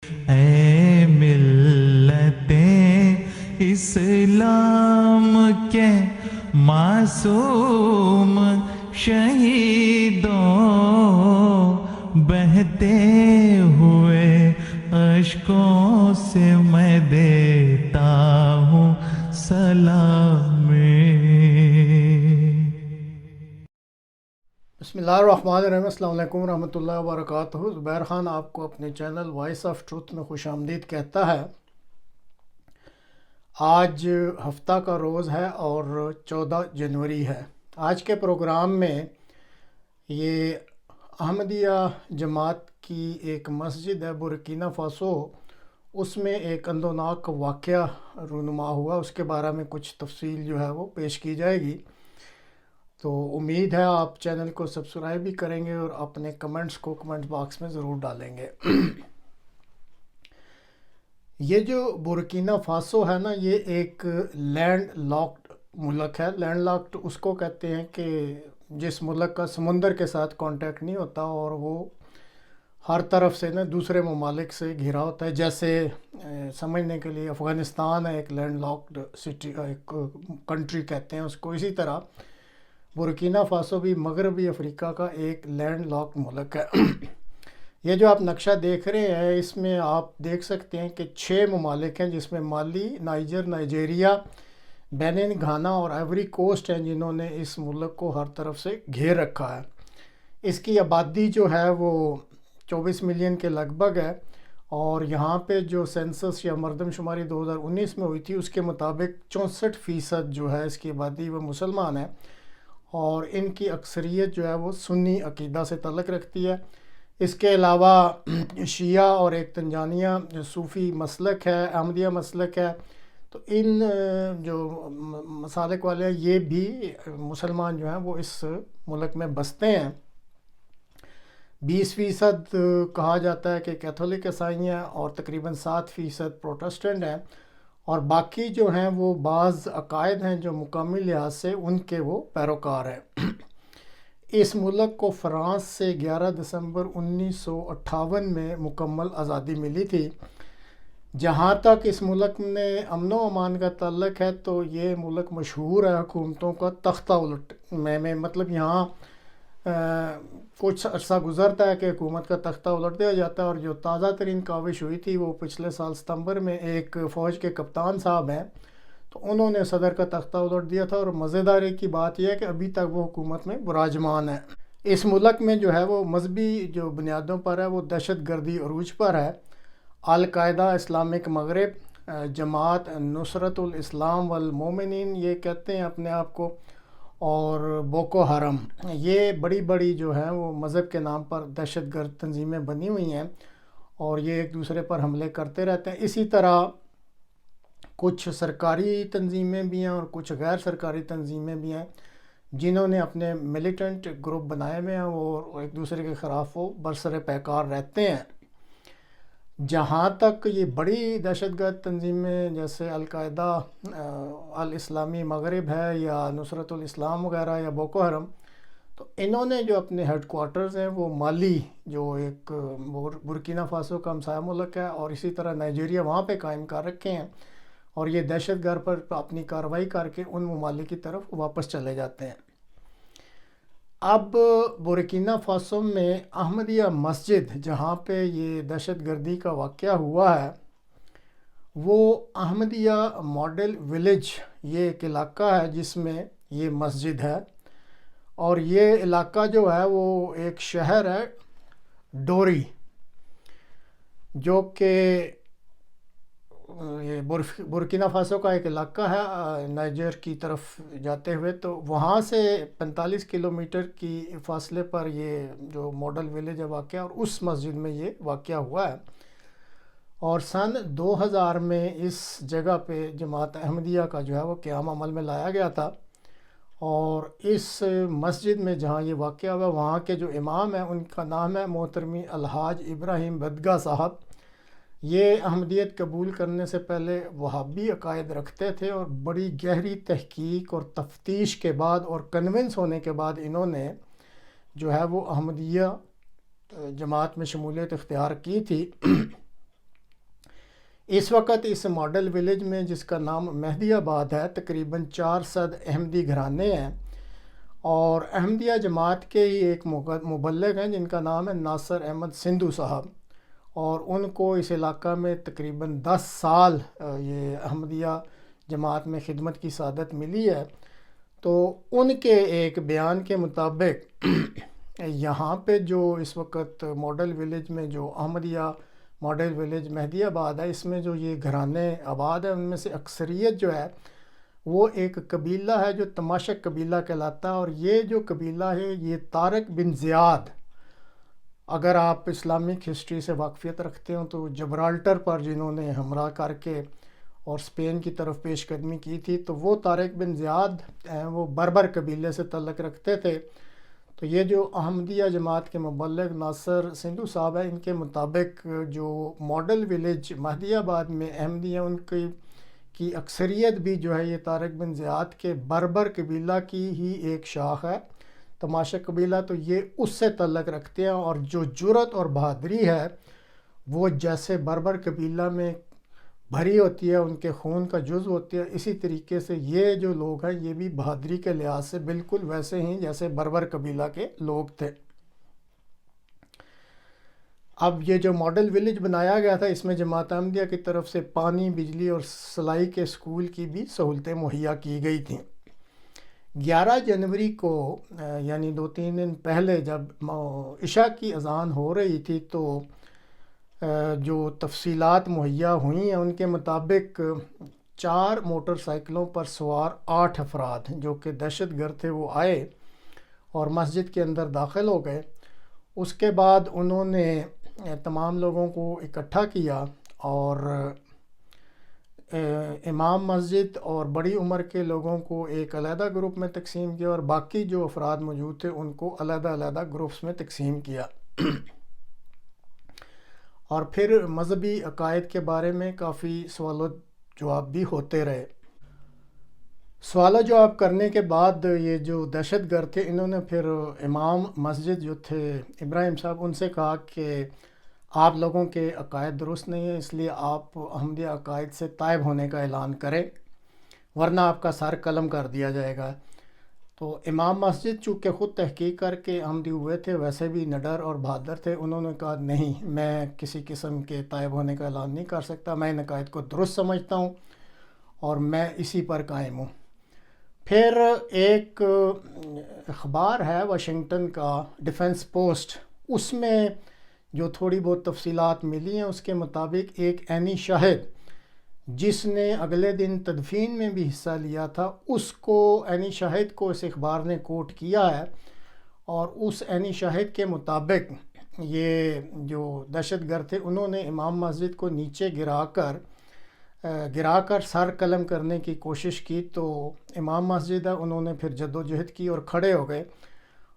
اے ملت اسلام کے معصوم شہیدوں، بہتے ہوئے اشکوں سے میں دیتا ہوں سلامی۔ بسم اللہ الرحمن الرحیم۔ السلام علیکم ورحمۃ اللہ وبرکاتہ۔ زبیر خان آپ کو اپنے چینل وائس آف ٹروتھ میں خوش آمدید کہتا ہے۔ آج ہفتہ کا روز ہے اور 14 جنوری ہے۔ آج کے پروگرام میں یہ احمدیہ جماعت کی ایک مسجد ہے برکینا فاسو، اس میں ایک اندوناک واقعہ رونما ہوا، اس کے بارے میں کچھ تفصیل جو ہے وہ پیش کی جائے گی۔ تو امید ہے آپ چینل کو سبسکرائب بھی کریں گے اور اپنے کمنٹس کو کمنٹ باکس میں ضرور ڈالیں گے۔ یہ جو برکینا فاسو ہے نا، یہ ایک لینڈ لاکڈ ملک ہے۔ لینڈ لاکڈ اس کو کہتے ہیں کہ جس ملک کا سمندر کے ساتھ کانٹیکٹ نہیں ہوتا اور وہ ہر طرف سے نا دوسرے ممالک سے گھرا ہوتا ہے۔ جیسے سمجھنے کے لیے افغانستان ہے ایک لینڈ لاکڈ سٹی، ایک کنٹری کہتے ہیں اس کو، اسی طرح برکینا فاسو بھی مغربی افریقہ کا ایک لینڈ لاک ملک ہے۔ یہ جو آپ نقشہ دیکھ رہے ہیں اس میں آپ دیکھ سکتے ہیں کہ 6 ممالک ہیں، جس میں مالی، نائجر، نائجیریا، بینن، گھانا اور آئیوری کوسٹ ہیں، جنہوں نے اس ملک کو ہر طرف سے گھیر رکھا ہے۔ اس کی آبادی جو ہے وہ 24 ملین کے لگ بھگ ہے، اور یہاں پہ جو سینسس یا مردم شماری 2019 میں ہوئی تھی اس کے مطابق 64% جو ہے اس کی آبادی وہ مسلمان ہے، اور ان کی اکثریت جو ہے وہ سنی عقیدہ سے تعلق رکھتی ہے۔ اس کے علاوہ شیعہ اور ایک تنجانیہ جو صوفی مسلک ہے، احمدیہ مسلک ہے، تو ان جو مسالک والے ہیں یہ بھی مسلمان جو ہیں وہ اس ملک میں بستے ہیں۔ 20% کہا جاتا ہے کہ کیتھولک عیسائی ہیں اور تقریباً 7% پروٹسٹنٹ ہیں، اور باقی جو ہیں وہ بعض عقائد ہیں جو مقامی لحاظ سے ان کے وہ پیروکار ہیں۔ اس ملک کو فرانس سے 11 دسمبر 1958 میں مکمل آزادی ملی تھی۔ جہاں تک اس ملک میں امن و امان کا تعلق ہے تو یہ ملک مشہور ہے حکومتوں کا تختہ الٹ میں مطلب یہاں کچھ عرصہ گزرتا ہے کہ حکومت کا تختہ الٹ دیا جاتا ہے، اور جو تازہ ترین کاوش ہوئی تھی وہ پچھلے سال ستمبر میں ایک فوج کے کپتان صاحب ہیں، تو انہوں نے صدر کا تختہ الٹ دیا تھا، اور مزیداری کی بات یہ ہے کہ ابھی تک وہ حکومت میں براجمان ہے۔ اس ملک میں جو ہے وہ مذہبی جو بنیادوں پر ہے وہ دہشت گردی عروج پر ہے۔ القاعدہ اسلامک مغرب، جماعت نصرت الاسلام والمومنین یہ کہتے ہیں اپنے آپ کو، اور بوکو حرم، یہ بڑی بڑی جو ہیں وہ مذہب کے نام پر دہشت گرد تنظیمیں بنی ہوئی ہیں، اور یہ ایک دوسرے پر حملے کرتے رہتے ہیں۔ اسی طرح کچھ سرکاری تنظیمیں بھی ہیں اور کچھ غیر سرکاری تنظیمیں بھی ہیں، جنہوں نے اپنے ملیٹنٹ گروپ بنائے ہوئے ہیں، وہ ایک دوسرے کے خلاف وہ برسر پیکار رہتے ہیں۔ جہاں تک یہ بڑی دہشت گرد تنظیمیں جیسے القاعدہ الاسلامی مغرب ہے یا نصرت الاسلام وغیرہ یا بوکو حرم، تو انہوں نے جو اپنے ہیڈ کوارٹرز ہیں وہ مالی، جو ایک برکینا فاسو کا ہمسایہ ملک ہے، اور اسی طرح نائجیریا، وہاں پہ قائم کر رکھے ہیں، اور یہ دہشت گرد پر اپنی کارروائی کر کے ان ممالک کی طرف واپس چلے جاتے ہیں۔ اب برکینا فاسو میں احمدیہ مسجد جہاں پہ یہ دہشت گردی کا واقعہ ہوا ہے، وہ احمدیہ ماڈل ولیج، یہ ایک علاقہ ہے جس میں یہ مسجد ہے، اور یہ علاقہ جو ہے وہ ایک شہر ہے ڈوری، جو کہ یہ برکینا فاسو کا ایک علاقہ ہے نائجر کی طرف جاتے ہوئے، تو وہاں سے 45 کلومیٹر کی فاصلے پر یہ جو ماڈل ولیج ہے واقع، اور اس مسجد میں یہ واقعہ ہوا ہے۔ اور سن 2000 میں اس جگہ پہ جماعت احمدیہ کا جو ہے وہ قیام عمل میں لایا گیا تھا، اور اس مسجد میں جہاں یہ واقعہ ہوا وہاں کے جو امام ہیں ان کا نام ہے محترمی الحاج ابراہیم بدگا صاحب۔ یہ احمدیت قبول کرنے سے پہلے وہابی عقائد رکھتے تھے، اور بڑی گہری تحقیق اور تفتیش کے بعد اور کنونس ہونے کے بعد انہوں نے جو ہے وہ احمدیہ جماعت میں شمولیت اختیار کی تھی۔ اس وقت اس ماڈل ولیج میں جس کا نام مہدی آباد ہے تقریباً 400 احمدی گھرانے ہیں، اور احمدیہ جماعت کے ہی ایک مبلغ ہیں جن کا نام ہے ناصر احمد سندھو صاحب، اور ان کو اس علاقہ میں تقریباً 10 سال یہ احمدیہ جماعت میں خدمت کی سعادت ملی ہے۔ تو ان کے ایک بیان کے مطابق یہاں پہ جو اس وقت ماڈل ولیج میں جو احمدیہ ماڈل ولیج مہدی آباد ہے، اس میں جو یہ گھرانے آباد ہیں ان میں سے اکثریت جو ہے وہ ایک قبیلہ ہے جو تماشک قبیلہ کہلاتا ہے، اور یہ جو قبیلہ ہے یہ طارق بن زیاد، اگر آپ اسلامک ہسٹری سے واقفیت رکھتے ہوں تو جبرالٹر پر جنہوں نے حملہ کر کے اور اسپین کی طرف پیش قدمی کی تھی، تو وہ طارق بن زیاد وہ بربر قبیلے سے تعلق رکھتے تھے۔ تو یہ جو احمدیہ جماعت کے مبلغ ناصر سندھو صاحب ہیں، ان کے مطابق جو ماڈل ولیج مہدی آباد میں احمدیہ ان کی اکثریت بھی جو ہے یہ طارق بن زیاد کے بربر قبیلہ کی ہی ایک شاخ ہے، تماشک قبیلہ، تو یہ اس سے تعلق رکھتے ہیں، اور جو جرأت اور بہادری ہے وہ جیسے بربر قبیلہ میں بھری ہوتی ہے، ان کے خون کا جزو ہوتی ہے، اسی طریقے سے یہ جو لوگ ہیں یہ بھی بہادری کے لحاظ سے بالکل ویسے ہی جیسے بربر قبیلہ کے لوگ تھے۔ اب یہ جو ماڈل ولیج بنایا گیا تھا اس میں جماعت احمدیہ کی طرف سے پانی، بجلی اور سلائی کے اسکول کی بھی سہولتیں مہیا کی گئی تھیں۔ 11 جنوری کو یعنی 2-3 دن پہلے جب عشاء کی اذان ہو رہی تھی تو جو تفصیلات مہیا ہوئی ہیں ان کے مطابق 4 موٹر سائیکلوں پر سوار 8 افراد جو کہ دہشت گرد تھے وہ آئے اور مسجد کے اندر داخل ہو گئے۔ اس کے بعد انہوں نے تمام لوگوں کو اکٹھا کیا اور امام مسجد اور بڑی عمر کے لوگوں کو ایک علیحدہ گروپ میں تقسیم کیا، اور باقی جو افراد موجود تھے ان کو علیحدہ علیحدہ گروپس میں تقسیم کیا۔ اور پھر مذہبی عقائد کے بارے میں کافی سوال و جواب بھی ہوتے رہے۔ سوال و جواب کرنے کے بعد یہ جو دہشت گرد تھے انہوں نے پھر امام مسجد جو تھے ابراہیم صاحب ان سے کہا کہ آپ لوگوں کے عقائد درست نہیں ہیں، اس لیے آپ احمدیہ عقائد سے تائب ہونے کا اعلان کریں ورنہ آپ کا سر قلم کر دیا جائے گا۔ تو امام مسجد چونکہ خود تحقیق کر کے احمدی ہوئے تھے، ویسے بھی نڈر اور بہادر تھے، انہوں نے کہا نہیں، میں کسی قسم کے تائب ہونے کا اعلان نہیں کر سکتا، میں ان عقائد کو درست سمجھتا ہوں اور میں اسی پر قائم ہوں۔ پھر ایک اخبار ہے واشنگٹن کا ڈیفنس پوسٹ، اس میں جو تھوڑی بہت تفصیلات ملی ہیں اس کے مطابق ایک عینی شاہد جس نے اگلے دن تدفین میں بھی حصہ لیا تھا، اس کو عینی شاہد کو اس اخبار نے کوٹ کیا ہے، اور اس عینی شاہد کے مطابق یہ جو دہشت گرد تھے انہوں نے امام مسجد کو نیچے گرا کر سر قلم کرنے کی کوشش کی، تو امام مسجد ہے انہوں نے پھر جدوجہد کی اور کھڑے ہو گئے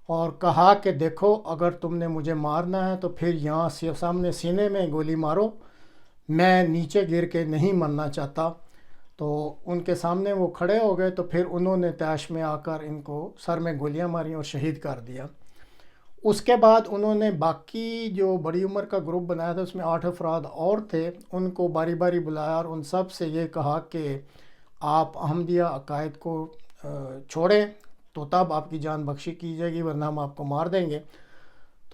اور کہا کہ دیکھو اگر تم نے مجھے مارنا ہے تو پھر یہاں سامنے سینے میں گولی مارو، میں نیچے گر کے نہیں مرنا چاہتا۔ تو ان کے سامنے وہ کھڑے ہو گئے، تو پھر انہوں نے طیش میں آ کر ان کو سر میں گولیاں ماری اور شہید کر دیا۔ اس کے بعد انہوں نے باقی جو بڑی عمر کا گروپ بنایا تھا اس میں 8 افراد اور تھے، ان کو باری باری بلایا اور ان سب سے یہ کہا کہ آپ احمدیہ عقائد کو چھوڑیں تو تب آپ کی جان بخشی کی جائے گی ورنہ ہم آپ کو مار دیں گے۔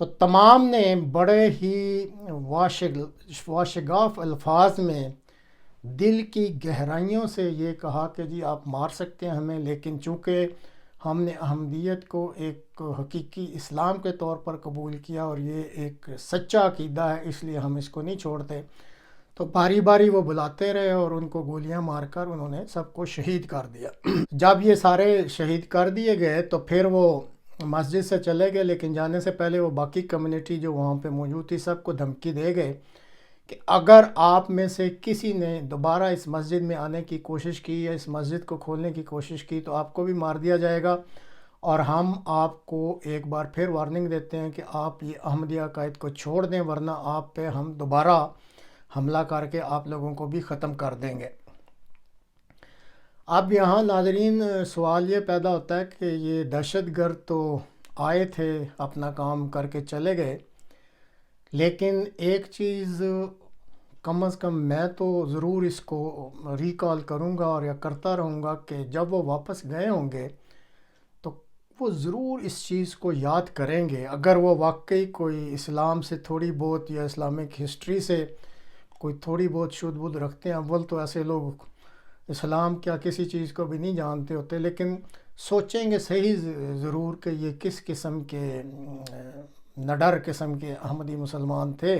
تو تمام نے بڑے ہی واشگاف الفاظ میں دل کی گہرائیوں سے یہ کہا کہ جی آپ مار سکتے ہیں ہمیں، لیکن چونکہ ہم نے احمدیت کو ایک حقیقی اسلام کے طور پر قبول کیا اور یہ ایک سچا عقیدہ ہے اس لیے ہم اس کو نہیں چھوڑتے۔ تو باری باری وہ بلاتے رہے اور ان کو گولیاں مار کر انہوں نے سب کو شہید کر دیا۔ جب یہ سارے شہید کر دیے گئے تو پھر وہ مسجد سے چلے گئے، لیکن جانے سے پہلے وہ باقی کمیونٹی جو وہاں پہ موجود تھی سب کو دھمکی دے گئے کہ اگر آپ میں سے کسی نے دوبارہ اس مسجد میں آنے کی کوشش کی یا اس مسجد کو کھولنے کی کوشش کی تو آپ کو بھی مار دیا جائے گا، اور ہم آپ کو ایک بار پھر وارننگ دیتے ہیں کہ آپ یہ احمدیہ عقائد کو چھوڑ دیں ورنہ آپ پہ ہم دوبارہ حملہ کر کے آپ لوگوں کو بھی ختم کر دیں گے۔ اب یہاں ناظرین سوال یہ پیدا ہوتا ہے کہ یہ دہشت گرد تو آئے تھے اپنا کام کر کے چلے گئے، لیکن ایک چیز کم از کم میں تو ضرور اس کو ریکال کروں گا اور یا کرتا رہوں گا کہ جب وہ واپس گئے ہوں گے تو وہ ضرور اس چیز کو یاد کریں گے. اگر وہ واقعی کوئی اسلام سے تھوڑی بہت یا اسلامک ہسٹری سے کوئی تھوڑی بہت شدھ بدھ رکھتے ہیں، اول تو ایسے لوگ اسلام کیا کسی چیز کو بھی نہیں جانتے ہوتے، لیکن سوچیں گے صحیح ضرور کہ یہ کس قسم کے نڈر قسم کے احمدی مسلمان تھے،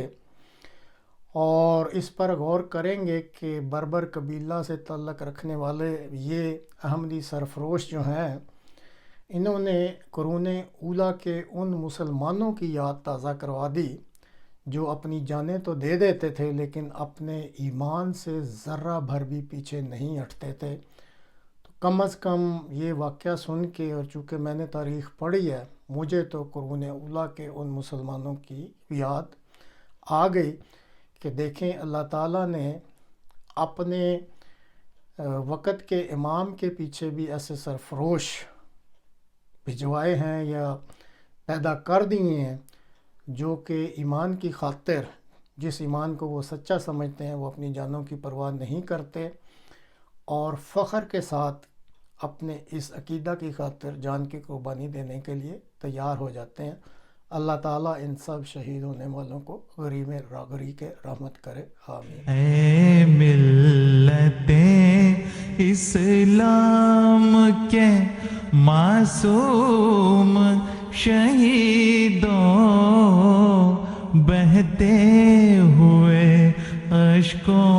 اور اس پر غور کریں گے کہ بربر قبیلہ سے تعلق رکھنے والے یہ احمدی سرفروش جو ہیں، انہوں نے قرون اولیٰ کے ان مسلمانوں کی یاد تازہ کروا دی جو اپنی جانیں تو دے دیتے تھے لیکن اپنے ایمان سے ذرہ بھر بھی پیچھے نہیں ہٹتے تھے. تو کم از کم یہ واقعہ سن کے، اور چونکہ میں نے تاریخ پڑھی ہے، مجھے تو قرون اولیٰ کے ان مسلمانوں کی یاد آ گئی کہ دیکھیں اللہ تعالیٰ نے اپنے وقت کے امام کے پیچھے بھی ایسے سرفروش بھجوائے ہیں یا پیدا کر دیے ہیں جو کہ ایمان کی خاطر، جس ایمان کو وہ سچا سمجھتے ہیں، وہ اپنی جانوں کی پرواہ نہیں کرتے اور فخر کے ساتھ اپنے اس عقیدہ کی خاطر جان کی قربانی دینے کے لیے تیار ہو جاتے ہیں. اللہ تعالیٰ ان سب شہید ہونے والوں کو غریق رحمت کرے، آمین. اے ملت اسلام کے معصوم شہیدوں، بہتے ہوئے اشکوں